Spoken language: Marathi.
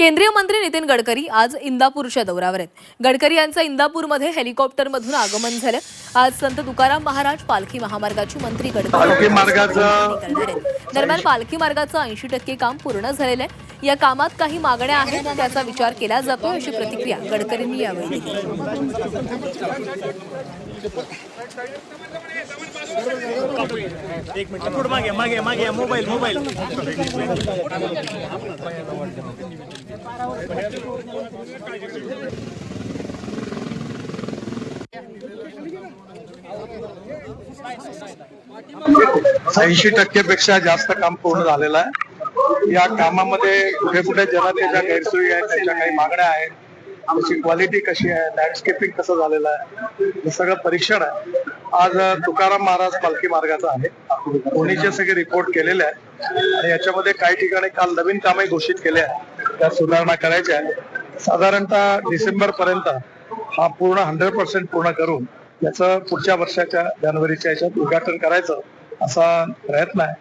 केंद्रीय मंत्री नितीन गडकरी आज इंदापूरच्या दौऱ्यावर आहेत। गडकरी यांचं इंदापूरमध्ये हेलिकॉप्टरमधून आगमन झालं। आज संत तुकाराम महाराज पालखी महामार्गाची मंत्री गडकरी करणार आहेत। दरम्यान पालखी मार्गाचं 80% काम पूर्ण झालेलं आहे। या कामात काही मागण्या आहेत, त्याचा विचार केला जातो, अशी प्रतिक्रिया गडकरींनी यावेळी दिली। एक मिनिट पुढे मागे मोबाईल ऐंशी टक्केपेक्षा जास्त काम पूर्ण झालेलं आहे। या कामामध्ये कुठे कुठे जनतेच्या गैरसोयी आहेत, त्याच्या काही मागण्या आहेत, त्याची क्वालिटी कशी आहे, लँडस्केपिंग कसं झालेलं आहे, हे सगळं परीक्षण आहे। आज तुकाराम महाराज पालखी मार्गाचा आहे, दोन्हीचे सगळे रिपोर्ट केलेले आहे आणि याच्यामध्ये काही ठिकाणी काल नवीन कामे घोषित केले आहे, त्या सुधारणा करायच्या आहे। साधारणतः डिसेंबर पर्यंत हा पूर्ण 100% पूर्ण करून याचं पुढच्या वर्षाच्या जानेवारीच्या याच्यात उद्घाटन करायचं असा प्रयत्न आहे।